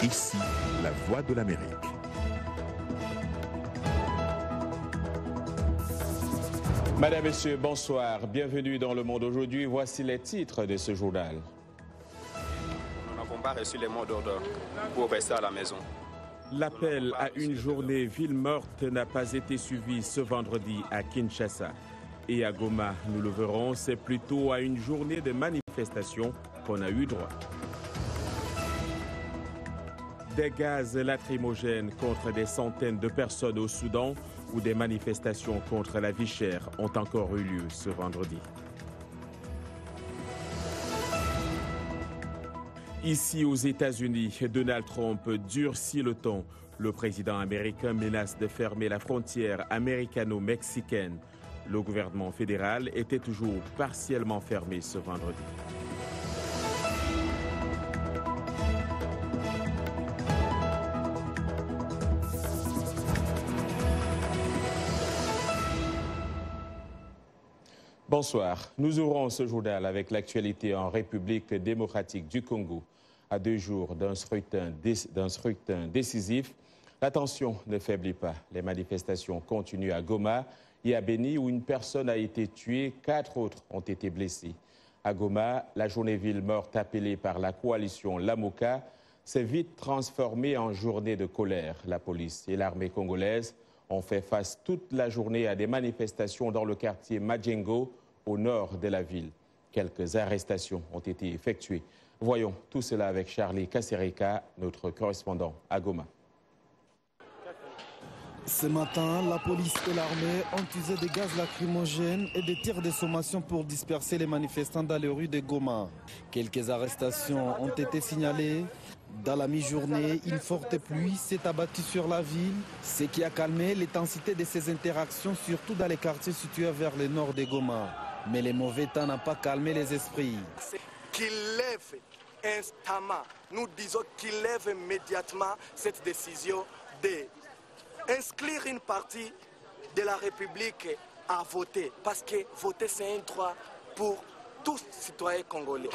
Ici, la voix de l'Amérique. Madame, Messieurs, bonsoir. Bienvenue dans Le Monde aujourd'hui. Voici les titres de ce journal. Nous n'avons pas reçu les mots d'ordre pour rester à la maison. L'appel à une journée ville morte n'a pas été suivi ce vendredi à Kinshasa. Et à Goma, nous le verrons, c'est plutôt à une journée de manifestation qu'on a eu droit. Des gaz lacrymogènes contre des centaines de personnes au Soudan où des manifestations contre la vie chère ont encore eu lieu ce vendredi. Ici aux États-Unis, Donald Trump durcit le ton. Le président américain menace de fermer la frontière américano-mexicaine. Le gouvernement fédéral était toujours partiellement fermé ce vendredi. Bonsoir. Nous ouvrons ce journal avec l'actualité en République démocratique du Congo. À 2 jours d'un scrutin décisif, la tension ne faiblit pas. Les manifestations continuent à Goma et à Beni où une personne a été tuée, 4 autres ont été blessés. À Goma, la journée ville morte appelée par la coalition Lamuka s'est vite transformée en journée de colère. La police et l'armée congolaise ont fait face toute la journée à des manifestations dans le quartier Majengo, au nord de la ville. Quelques arrestations ont été effectuées. Voyons tout cela avec Charlie Kassereka, notre correspondant à Goma. Ce matin, la police et l'armée ont usé des gaz lacrymogènes et des tirs de sommation pour disperser les manifestants dans les rues de Goma. Quelques arrestations ont été signalées. Dans la mi-journée, une forte pluie s'est abattue sur la ville, ce qui a calmé l'intensité de ces interactions, surtout dans les quartiers situés vers le nord de Goma. Mais les mauvais temps n'ont pas calmé les esprits. Qu'il lève instamment, nous disons qu'il lève immédiatement cette décision d'inscrire une partie de la République à voter. Parce que voter, c'est un droit pour tous citoyens congolais.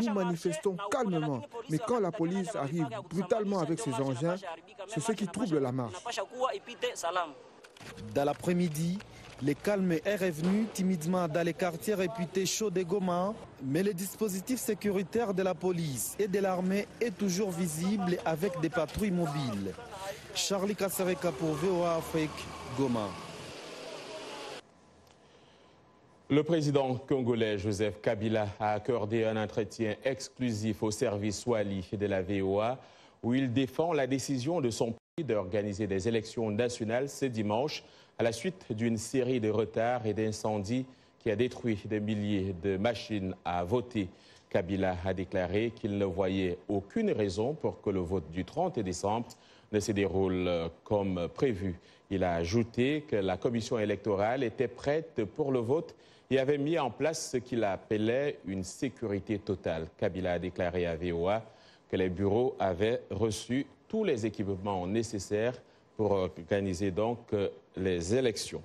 Nous manifestons calmement, mais quand la police arrive brutalement avec ses engins, c'est ce qui trouble la marche. Dans l'après-midi, le calme est revenu timidement dans les quartiers réputés chauds de Goma, mais le dispositif sécuritaire de la police et de l'armée est toujours visible avec des patrouilles mobiles. Charlie Kassereka pour VOA Afrique, Goma. Le président congolais Joseph Kabila a accordé un entretien exclusif au service Swahili de la VOA où il défend la décision de son pays d'organiser des élections nationales ce dimanche à la suite d'une série de retards et d'incendies qui a détruit des milliers de machines à voter. Kabila a déclaré qu'il ne voyait aucune raison pour que le vote du 30 décembre ne se déroule comme prévu. Il a ajouté que la commission électorale était prête pour le vote et avait mis en place ce qu'il appelait une sécurité totale. Kabila a déclaré à VOA que les bureaux avaient reçu tous les équipements nécessaires pour organiser donc les élections.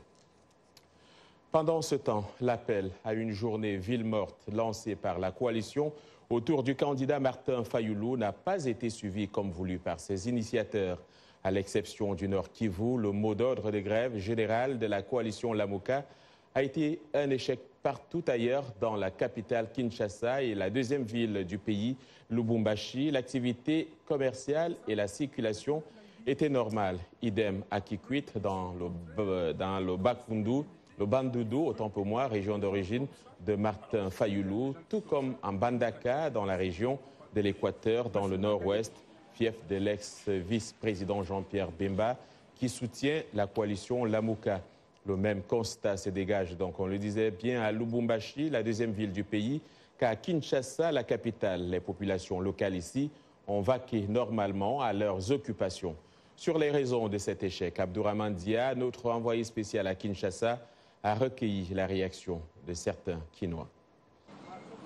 Pendant ce temps, l'appel à une journée ville morte lancé par la coalition autour du candidat Martin Fayulu n'a pas été suivi comme voulu par ses initiateurs. À l'exception du Nord Kivu, le mot d'ordre de grève générale de la coalition Lamuka a été un échec partout ailleurs dans la capitale Kinshasa et la deuxième ville du pays, Lubumbashi. L'activité commerciale et la circulation étaient normales. Idem à Kikwit dans le Bakundu, le Bandundu, autant pour moi, région d'origine de Martin Fayulu, tout comme en Bandaka dans la région de l'Équateur, dans le nord-ouest, fief de l'ex-vice-président Jean-Pierre Bemba, qui soutient la coalition Lamuka. Le même constat se dégage, donc on le disait bien, à Lubumbashi, la deuxième ville du pays, qu'à Kinshasa, la capitale. Les populations locales ici ont vaqué normalement à leurs occupations. Sur les raisons de cet échec, Abdourahmane Dia, notre envoyé spécial à Kinshasa, a recueilli la réaction de certains Kinois.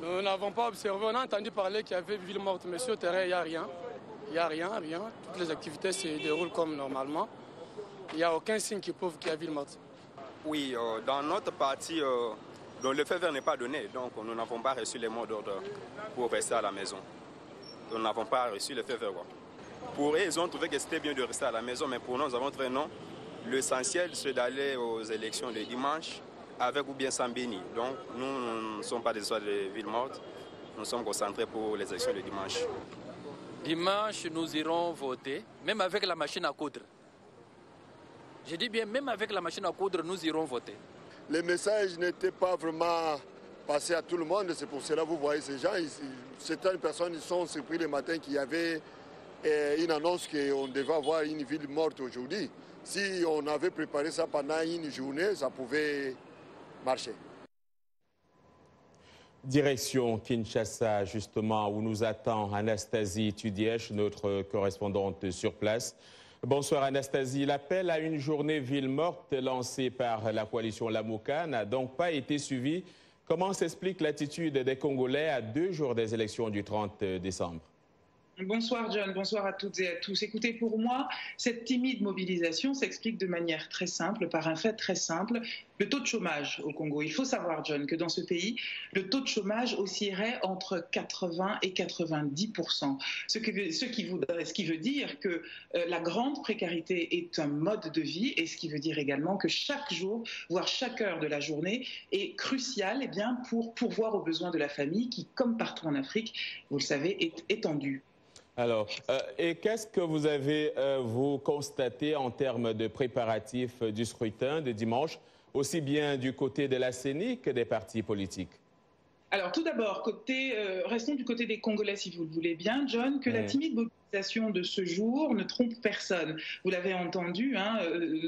Nous n'avons pas observé, on a entendu parler qu'il y avait ville morte, mais sur le terrain, il n'y a rien. Il n'y a rien. Toutes les activités se déroulent comme normalement. Il n'y a aucun signe qui prouve qu'il y a ville morte. Oui, dans notre partie, le feu vert n'est pas donné, donc nous n'avons pas reçu les mots d'ordre pour rester à la maison. nous n'avons pas reçu le feu vert. Pour eux, ils ont trouvé que c'était bien de rester à la maison, mais pour nous, nous avons trouvé non. L'essentiel, c'est d'aller aux élections le dimanche, avec ou bien sans béni. Donc, nous ne sommes pas des histoires de ville morte, nous sommes concentrés pour les élections le dimanche. Dimanche, nous irons voter, même avec la machine à coudre. Je dis bien, même avec la machine à coudre, nous irons voter. Les messages n'étaient pas vraiment passés à tout le monde, c'est pour cela que vous voyez ces gens. Certaines personnes sont surpris le matin qu'il y avait une annonce qu'on devait avoir une ville morte aujourd'hui. Si on avait préparé ça pendant une journée, ça pouvait marcher. Direction Kinshasa, justement, où nous attend Anastasie Tudièche, notre correspondante sur place. Bonsoir Anastasie. L'appel à une journée ville morte lancé par la coalition Lamuka n'a donc pas été suivi. Comment s'explique l'attitude des Congolais à 2 jours des élections du 30 décembre? Bonsoir John, bonsoir à toutes et à tous. Écoutez, pour moi, cette timide mobilisation s'explique de manière très simple, par un fait très simple, le taux de chômage au Congo. Il faut savoir, John, que dans ce pays, le taux de chômage oscillerait entre 80 et 90%. Ce qui veut dire que la grande précarité est un mode de vie et ce qui veut dire également que chaque jour, voire chaque heure de la journée est cruciale pour pourvoir aux besoins de la famille qui, comme partout en Afrique, vous le savez, est étendue. Alors, et qu'est-ce que vous avez, vous, constaté en termes de préparatifs du scrutin de dimanche, aussi bien du côté de la CENI que des partis politiques? Alors, tout d'abord, restons du côté des Congolais, si vous le voulez bien, John, que la timide mobilisation de ce jour ne trompe personne. Vous l'avez entendu,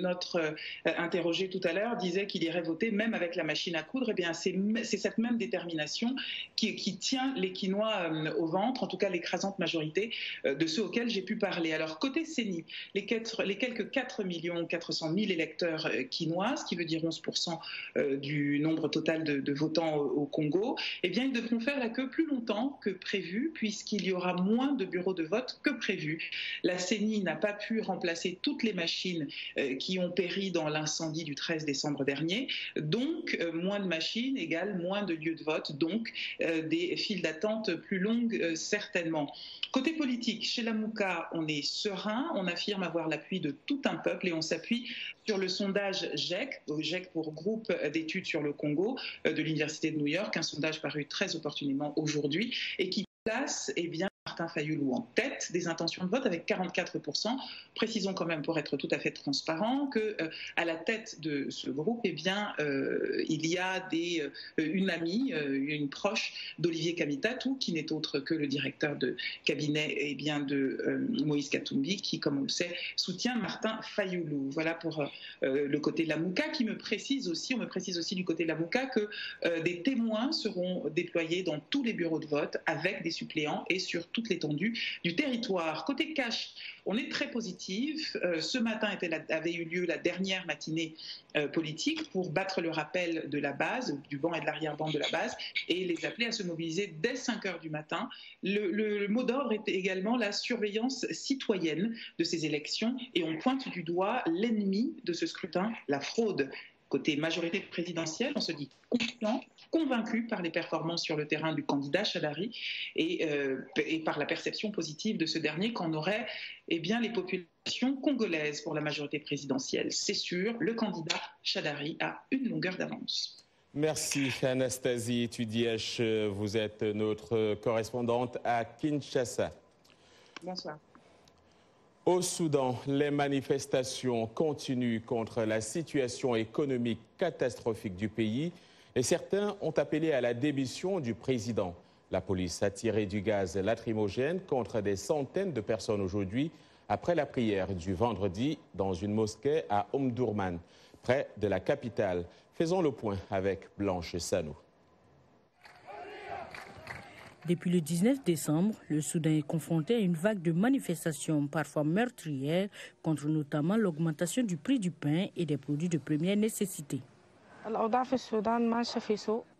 notre interrogé tout à l'heure disait qu'il irait voter même avec la machine à coudre. Eh bien, c'est cette même détermination qui tient les Quinois au ventre, en tout cas l'écrasante majorité de ceux auxquels j'ai pu parler. Alors, côté CENI, les quelques 4 400 000 électeurs quinois, ce qui veut dire 11% du nombre total de votants au Congo, eh bien, ils devront faire la queue plus longtemps que prévu, puisqu'il y aura moins de bureaux de vote que prévu. La CENI n'a pas pu remplacer toutes les machines qui ont péri dans l'incendie du 13 décembre dernier. Donc, moins de machines égale moins de lieux de vote, donc des files d'attente plus longues certainement. Côté politique, chez Lamuka, on est serein, on affirme avoir l'appui de tout un peuple et on s'appuie sur le sondage GEC, GEC pour Groupe d'études sur le Congo de l'Université de New York, un sondage paru très opportunément aujourd'hui et qui place Martin Fayulu en tête des intentions de vote avec 44%. Précisons quand même, pour être tout à fait transparent, que à la tête de ce groupe, il y a une amie, une proche d'Olivier Kamitatou, qui n'est autre que le directeur de cabinet de Moïse Katumbi, qui, comme on le sait, soutient Martin Fayulu. Voilà pour le côté de Lamuka, on me précise aussi du côté de Lamuka que des témoins seront déployés dans tous les bureaux de vote avec des suppléants et sur toute l'étendue du territoire. Côté cash, on est très positif. Ce matin avait eu lieu la dernière matinée politique pour battre le rappel de la base, du banc et de l'arrière-ban de la base, et les appeler à se mobiliser dès 5 heures du matin. Le mot d'ordre est également la surveillance citoyenne de ces élections, et on pointe du doigt l'ennemi de ce scrutin, la fraude. Côté majorité présidentielle, on se dit confiant, convaincu par les performances sur le terrain du candidat Chadari et par la perception positive de ce dernier qu'en auraient les populations congolaises pour la majorité présidentielle. C'est sûr, le candidat Chadari a une longueur d'avance. Merci Anastasie Tudièche, vous êtes notre correspondante à Kinshasa. Bonsoir. Au Soudan, les manifestations continuent contre la situation économique catastrophique du pays et certains ont appelé à la démission du président. La police a tiré du gaz lacrymogène contre des centaines de personnes aujourd'hui après la prière du vendredi dans une mosquée à Omdurman, près de la capitale. Faisons le point avec Blanche Sanou. Depuis le 19 décembre, le Soudan est confronté à une vague de manifestations parfois meurtrières contre notamment l'augmentation du prix du pain et des produits de première nécessité.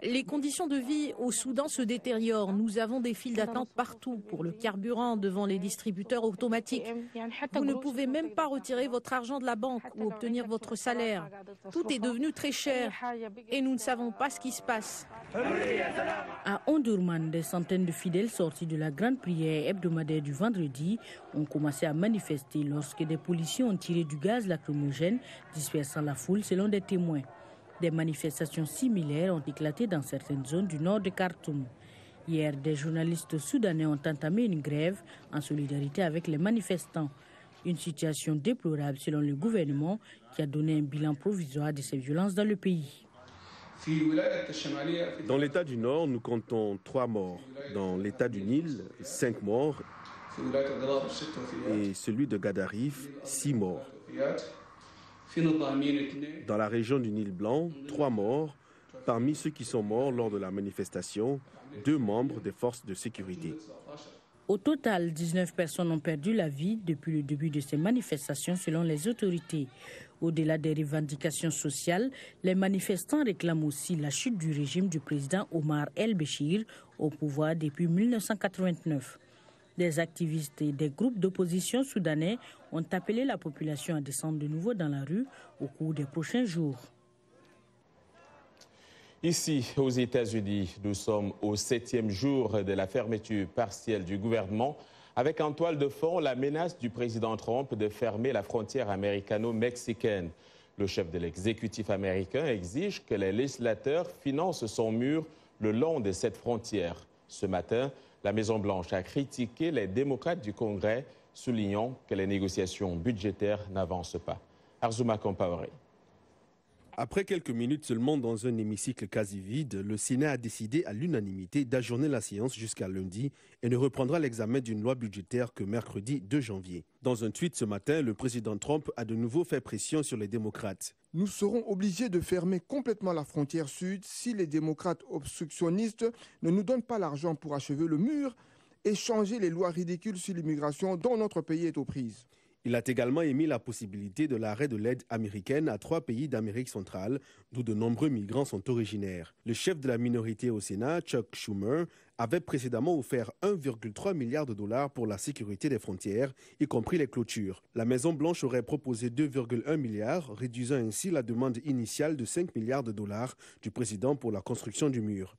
Les conditions de vie au Soudan se détériorent. Nous avons des files d'attente partout pour le carburant devant les distributeurs automatiques. Vous ne pouvez même pas retirer votre argent de la banque ou obtenir votre salaire. Tout est devenu très cher et nous ne savons pas ce qui se passe. À Omdurman, des centaines de fidèles sortis de la grande prière hebdomadaire du vendredi ont commencé à manifester lorsque des policiers ont tiré du gaz lacrymogène, dispersant la foule selon des témoins. Des manifestations similaires ont éclaté dans certaines zones du nord de Khartoum. Hier, des journalistes soudanais ont entamé une grève en solidarité avec les manifestants. Une situation déplorable selon le gouvernement qui a donné un bilan provisoire de ces violences dans le pays. Dans l'État du Nord, nous comptons 3 morts. Dans l'État du Nil, 5 morts. Et celui de Gadarif, 6 morts. Dans la région du Nil Blanc, 3 morts. Parmi ceux qui sont morts lors de la manifestation, 2 membres des forces de sécurité. Au total, 19 personnes ont perdu la vie depuis le début de ces manifestations selon les autorités. Au-delà des revendications sociales, les manifestants réclament aussi la chute du régime du président Omar el-Béchir au pouvoir depuis 1989. Des activistes et des groupes d'opposition soudanais ont appelé la population à descendre de nouveau dans la rue au cours des prochains jours. Ici, aux États-Unis, nous sommes au 7e jour de la fermeture partielle du gouvernement, avec en toile de fond la menace du président Trump de fermer la frontière américano-mexicaine. Le chef de l'exécutif américain exige que les législateurs financent son mur le long de cette frontière. Ce matin, la Maison-Blanche a critiqué les démocrates du Congrès, soulignant que les négociations budgétaires n'avancent pas. Arzouma Compaoré. Après quelques minutes seulement dans un hémicycle quasi vide, le Sénat a décidé à l'unanimité d'ajourner la séance jusqu'à lundi et ne reprendra l'examen d'une loi budgétaire que mercredi 2 janvier. Dans un tweet ce matin, le président Trump a de nouveau fait pression sur les démocrates. Nous serons obligés de fermer complètement la frontière sud si les démocrates obstructionnistes ne nous donnent pas l'argent pour achever le mur et changer les lois ridicules sur l'immigration dont notre pays est aux prises. Il a également émis la possibilité de l'arrêt de l'aide américaine à 3 pays d'Amérique centrale, d'où de nombreux migrants sont originaires. Le chef de la minorité au Sénat, Chuck Schumer, avait précédemment offert 1,3 milliard de dollars pour la sécurité des frontières, y compris les clôtures. La Maison-Blanche aurait proposé 2,1 milliards, réduisant ainsi la demande initiale de 5 milliards de dollars du président pour la construction du mur.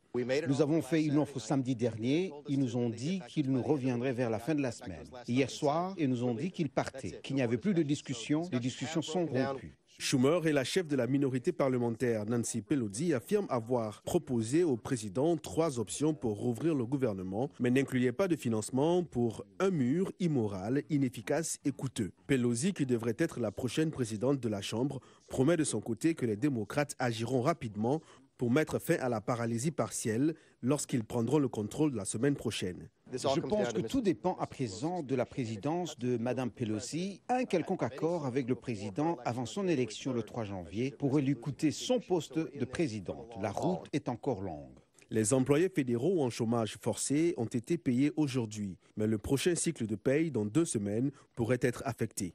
Nous avons fait une offre samedi dernier. Ils nous ont dit qu'ils nous reviendraient vers la fin de la semaine. Hier soir, ils nous ont dit qu'ils partaient, qu'il n'y avait plus de discussions. Les discussions sont rompues. Schumer et la chef de la minorité parlementaire, Nancy Pelosi, affirment avoir proposé au président 3 options pour rouvrir le gouvernement, mais n'incluaient pas de financement pour un mur immoral, inefficace et coûteux. Pelosi, qui devrait être la prochaine présidente de la Chambre, promet de son côté que les démocrates agiront rapidement pour mettre fin à la paralysie partielle lorsqu'ils prendront le contrôle la semaine prochaine. Je pense que tout dépend à présent de la présidence de Mme Pelosi. Un quelconque accord avec le président avant son élection le 3 janvier pourrait lui coûter son poste de présidente. La route est encore longue. Les employés fédéraux en chômage forcé ont été payés aujourd'hui, mais le prochain cycle de paye dans 2 semaines pourrait être affecté.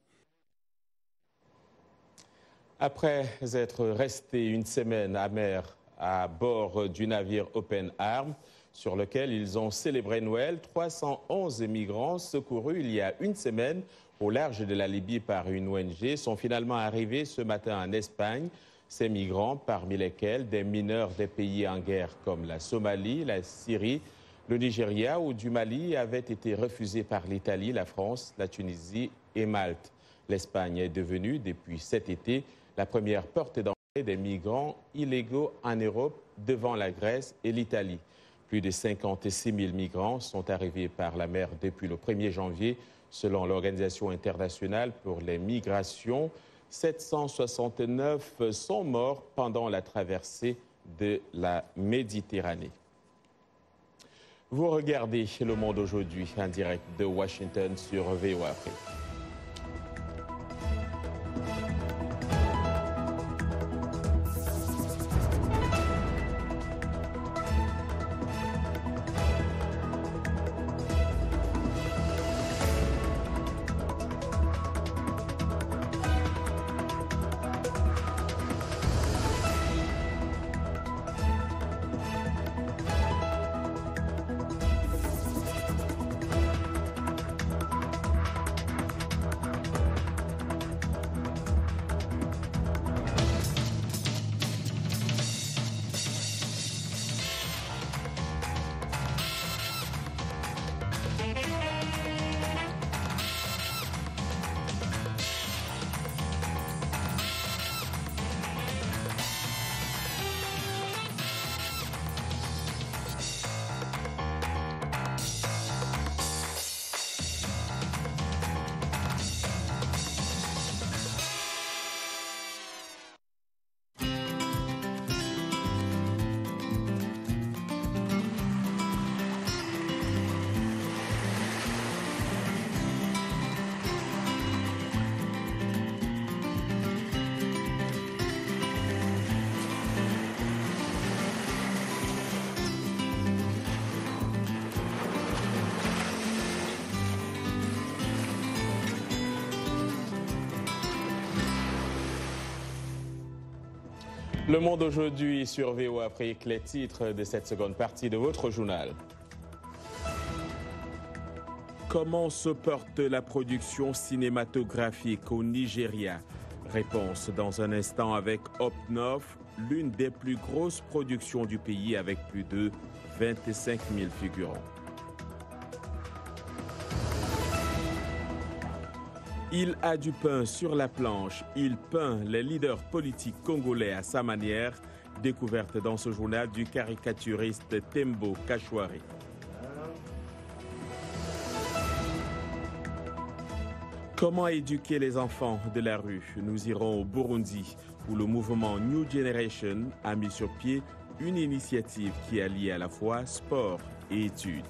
Après être resté une semaine à mer à bord du navire Open Arms, sur lequel ils ont célébré Noël, 311 migrants secourus il y a une semaine au large de la Libye par une ONG sont finalement arrivés ce matin en Espagne. Ces migrants, parmi lesquels des mineurs des pays en guerre comme la Somalie, la Syrie, le Nigeria ou du Mali, avaient été refusés par l'Italie, la France, la Tunisie et Malte. L'Espagne est devenue, depuis cet été, la première porte d'entrée des migrants illégaux en Europe devant la Grèce et l'Italie. Plus de 56 000 migrants sont arrivés par la mer depuis le 1er janvier, selon l'Organisation internationale pour les migrations. 769 sont morts pendant la traversée de la Méditerranée. Vous regardez Le Monde aujourd'hui en direct de Washington sur VOA Afrique. Le Monde aujourd'hui sur VOA Afrique, les titres de cette seconde partie de votre journal. Comment se porte la production cinématographique au Nigeria? Réponse dans un instant avec Up North, l'une des plus grosses productions du pays avec plus de 25 000 figurants. Il a du pain sur la planche, il peint les leaders politiques congolais à sa manière, découverte dans ce journal du caricaturiste Tembo Kachwari. Comment éduquer les enfants de la rue? Nous irons au Burundi, où le mouvement New Generation a mis sur pied une initiative qui allie à la fois sport et études.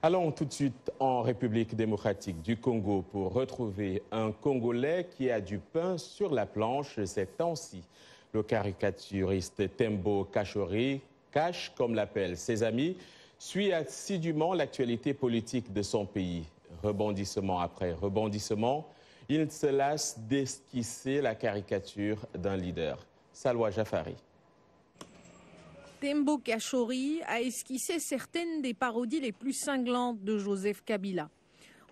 Allons tout de suite en République démocratique du Congo pour retrouver un Congolais qui a du pain sur la planche ces temps-ci. Le caricaturiste Tembo Kachwari, Cash comme l'appellent ses amis, suit assidûment l'actualité politique de son pays. Rebondissement après rebondissement, il se lasse d'esquisser la caricature d'un leader. Salwa Jafari. Tembo Kachwari a esquissé certaines des parodies les plus cinglantes de Joseph Kabila.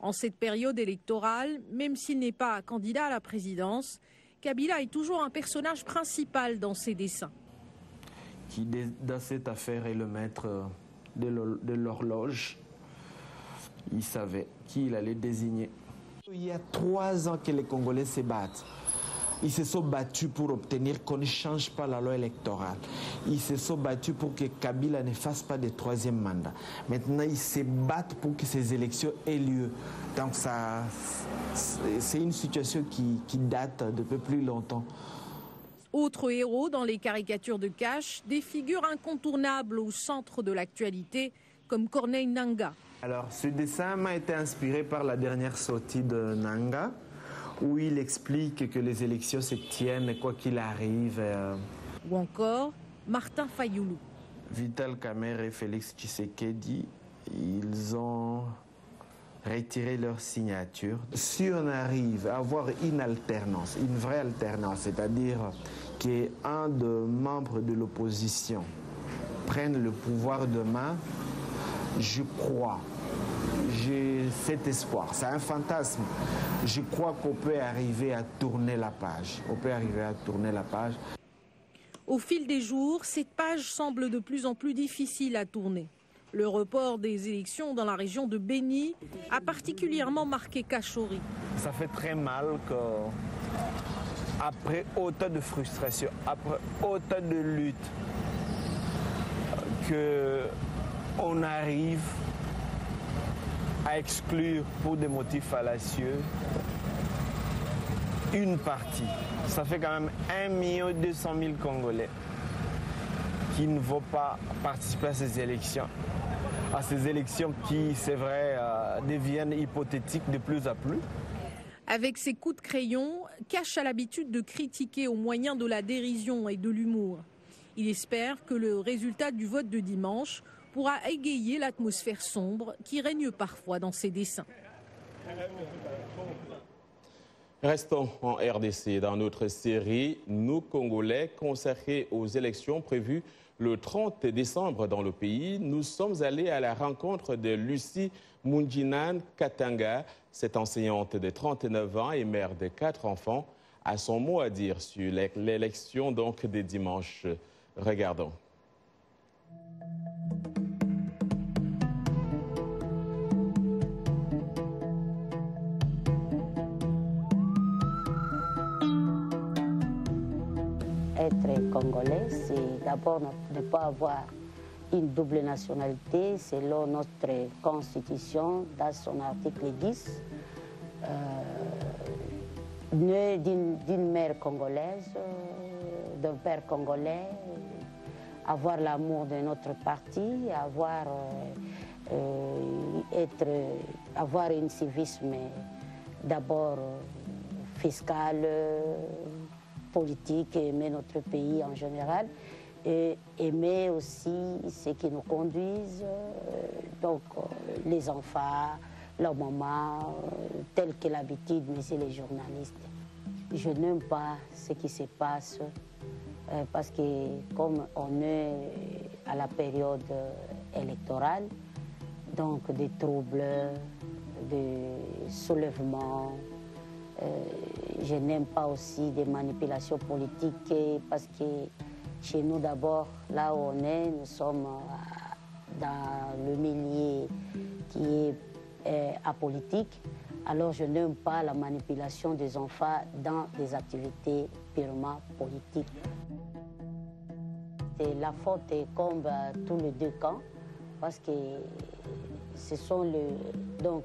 En cette période électorale, même s'il n'est pas candidat à la présidence, Kabila est toujours un personnage principal dans ses dessins. Qui, dans cette affaire, est le maître de l'horloge. Il savait qui il allait désigner. Il y a 3 ans que les Congolais se battent. Ils se sont battus pour obtenir qu'on ne change pas la loi électorale. Ils se sont battus pour que Kabila ne fasse pas de 3e mandat. Maintenant, ils se battent pour que ces élections aient lieu. Donc, c'est une situation qui date depuis plus longtemps. Autre héros dans les caricatures de Cash, des figures incontournables au centre de l'actualité, comme Corneille Nangaa. Alors, ce dessin m'a été inspiré par la dernière sortie de Nangaa, où il explique que les élections se tiennent quoi qu'il arrive. Ou encore Martin Fayoulou. Vital Kamerhe et Félix Tshisekedi, ils ont retiré leur signature. Si on arrive à avoir une alternance, une vraie alternance, c'est-à-dire qu'un des membres de l'opposition prenne le pouvoir demain, je crois, j'ai cet espoir, c'est un fantasme. Je crois qu'on peut arriver à tourner la page. Au fil des jours, cette page semble de plus en plus difficile à tourner. Le report des élections dans la région de Beni a particulièrement marqué Kachwari. Ça fait très mal qu'après autant de frustration, après autant de lutte, qu'on arrive à exclure pour des motifs fallacieux une partie. Ça fait quand même 1 200 000 Congolais qui ne vont pas participer à ces élections. À ces élections qui, c'est vrai, deviennent hypothétiques de plus en plus. Avec ses coups de crayon, Cash a l'habitude de critiquer au moyen de la dérision et de l'humour. Il espère que le résultat du vote de dimanche pourra égayer l'atmosphère sombre qui règne parfois dans ses dessins. Restons en RDC dans notre série « Nous Congolais » consacrée aux élections prévues le 30 décembre dans le pays. Nous sommes allés à la rencontre de Lucie Munjinan Katanga. Cette enseignante de 39 ans et mère de 4 enfants a son mot à dire sur l'élection donc des dimanches. Regardons. Être congolais, c'est d'abord ne pas avoir une double nationalité selon notre constitution, dans son article 10, né d'une mère congolaise, d'un père congolais, avoir l'amour de notre parti, avoir un civisme d'abord fiscal, politique, aimer notre pays en général, et aimer aussi ce qui nous conduisent, donc les enfants, leur maman, tel que l'habitude, mais c'est les journalistes. Je n'aime pas ce qui se passe parce que comme on est à la période électorale, donc des troubles, des soulèvements, je n'aime pas aussi des manipulations politiques parce que chez nous d'abord, là où on est, nous sommes dans le milieu qui est apolitique. Alors je n'aime pas la manipulation des enfants dans des activités purement politiques. Et la faute incombe à tous les deux camps parce que ce sont donc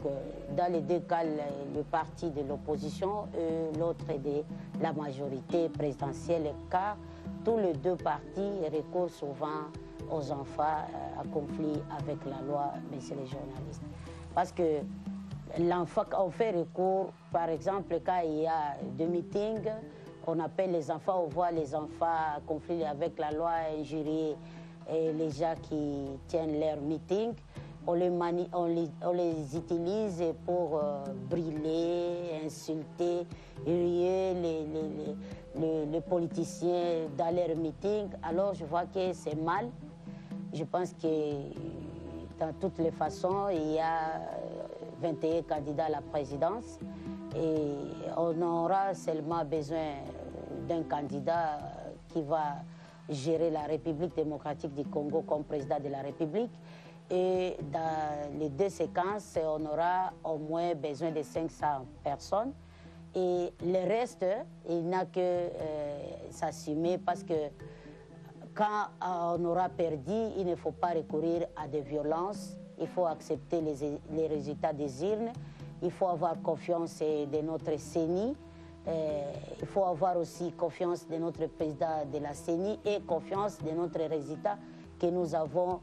dans les deux cas le parti de l'opposition et l'autre de la majorité présidentielle, car tous les deux partis recourent souvent aux enfants à conflit avec la loi, mais c'est les journalistes. Parce que l'enfant, on fait recours, par exemple, quand il y a des meetings, on appelle les enfants, on voit les enfants à conflit avec la loi, injurier et les gens qui tiennent leur meeting. On les utilise pour brûler, insulter, rier les politiciens dans leurs meetings. Alors je vois que c'est mal. Je pense que dans toutes les façons, il y a 21 candidats à la présidence et on aura seulement besoin d'un candidat qui va gérer la République démocratique du Congo comme président de la République. Et dans les deux séquences, on aura au moins besoin de 500 personnes. Et le reste, il n'a que s'assumer parce que quand on aura perdu, il ne faut pas recourir à des violences. Il faut accepter les résultats des urnes. Il faut avoir confiance de notre CENI. Il faut avoir aussi confiance de notre président de la CENI et confiance de notre résultat que nous avons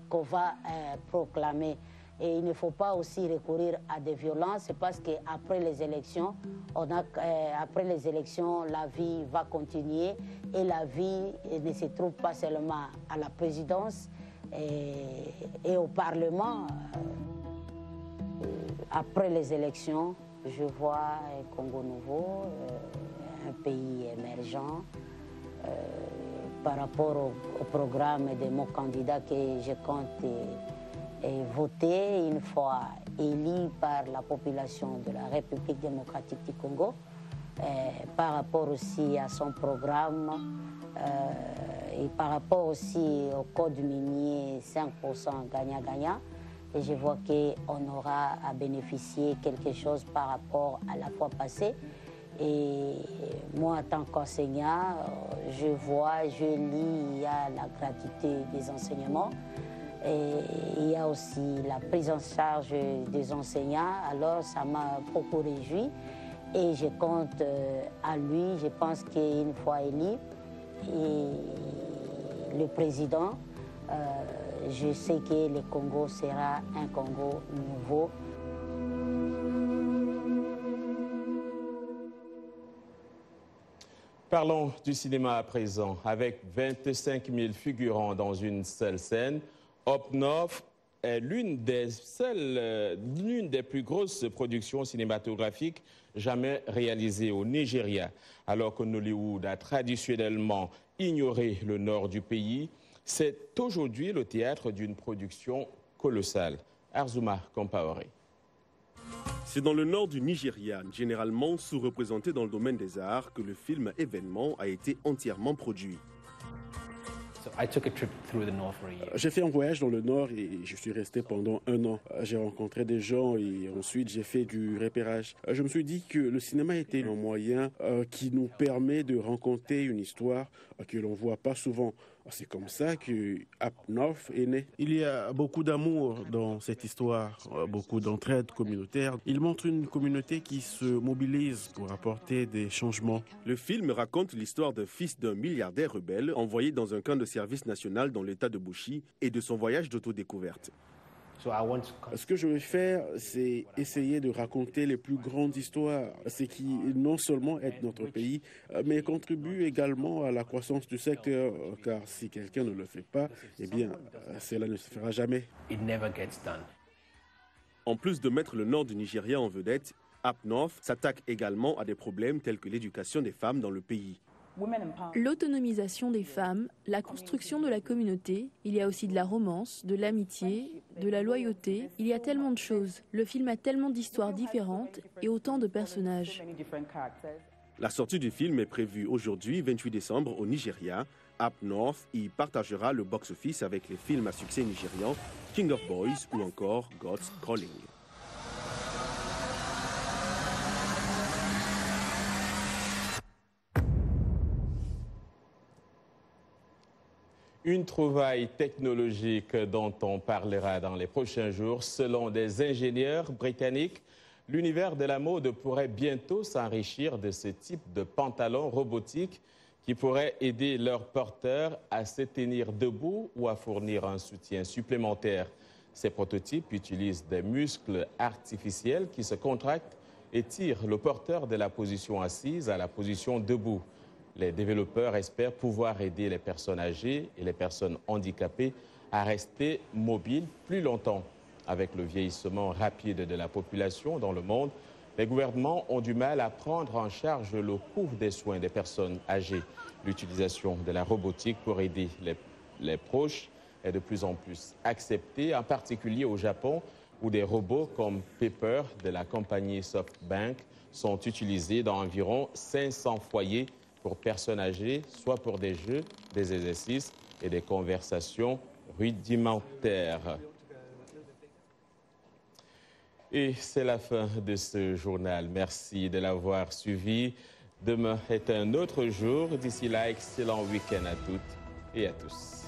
qu'on va proclamer. Et il ne faut pas aussi recourir à des violences parce qu'après les élections, après les élections, la vie va continuer et la vie ne se trouve pas seulement à la présidence et au Parlement. Après les élections, je vois un Congo nouveau, un pays émergent. Par rapport au programme de mon candidat que je compte voter une fois élu par la population de la République démocratique du Congo, par rapport aussi à son programme et par rapport aussi au code minier 5% gagnant-gagnant. Et je vois qu'on aura à bénéficier quelque chose par rapport à la fois passée. Et moi, en tant qu'enseignant, je vois, je lis, il y a la gratuité des enseignements et il y a aussi la prise en charge des enseignants. Alors, ça m'a beaucoup réjoui et je compte à lui. Je pense qu'une fois élu, et le président, je sais que le Congo sera un Congo nouveau. Parlons du cinéma à présent. Avec 25 000 figurants dans une seule scène, Up North est l'une des plus grosses productions cinématographiques jamais réalisées au Nigeria. Alors que Nollywood a traditionnellement ignoré le nord du pays, c'est aujourd'hui le théâtre d'une production colossale. Arzuma Compaoré. C'est dans le nord du Nigeria, généralement sous-représenté dans le domaine des arts, que le film événement a été entièrement produit. J'ai fait un voyage dans le nord et je suis resté pendant 1 an. J'ai rencontré des gens et ensuite j'ai fait du repérage. Je me suis dit que le cinéma était un moyen qui nous permet de raconter une histoire que l'on ne voit pas souvent. C'est comme ça que Up North est né. Il y a beaucoup d'amour dans cette histoire, beaucoup d'entraide communautaire. Il montre une communauté qui se mobilise pour apporter des changements. Le film raconte l'histoire d'un fils d'un milliardaire rebelle envoyé dans un camp de service national dans l'état de Bauchi et de son voyage d'autodécouverte. Ce que je vais faire, c'est essayer de raconter les plus grandes histoires, ce qui non seulement aide notre pays, mais contribue également à la croissance du secteur, car si quelqu'un ne le fait pas, eh bien, cela ne se fera jamais. En plus de mettre le nord du Nigeria en vedette, Up North s'attaque également à des problèmes tels que l'éducation des femmes dans le pays. L'autonomisation des femmes, la construction de la communauté, il y a aussi de la romance, de l'amitié, de la loyauté, il y a tellement de choses. Le film a tellement d'histoires différentes et autant de personnages. La sortie du film est prévue aujourd'hui, 28 décembre, au Nigeria. Up North y partagera le box-office avec les films à succès nigérians King of Boys ou encore God's Calling. Une trouvaille technologique dont on parlera dans les prochains jours. Selon des ingénieurs britanniques, l'univers de la mode pourrait bientôt s'enrichir de ce type de pantalons robotiques qui pourraient aider leurs porteurs à se tenir debout ou à fournir un soutien supplémentaire. Ces prototypes utilisent des muscles artificiels qui se contractent et tirent le porteur de la position assise à la position debout. Les développeurs espèrent pouvoir aider les personnes âgées et les personnes handicapées à rester mobiles plus longtemps. Avec le vieillissement rapide de la population dans le monde, les gouvernements ont du mal à prendre en charge le coût des soins des personnes âgées. L'utilisation de la robotique pour aider les proches est de plus en plus acceptée, en particulier au Japon, où des robots comme Pepper de la compagnie SoftBank sont utilisés dans environ 500 foyers pour personnes âgées, soit pour des jeux, des exercices et des conversations rudimentaires. Et c'est la fin de ce journal. Merci de l'avoir suivi. Demain est un autre jour. D'ici là, excellent week-end à toutes et à tous.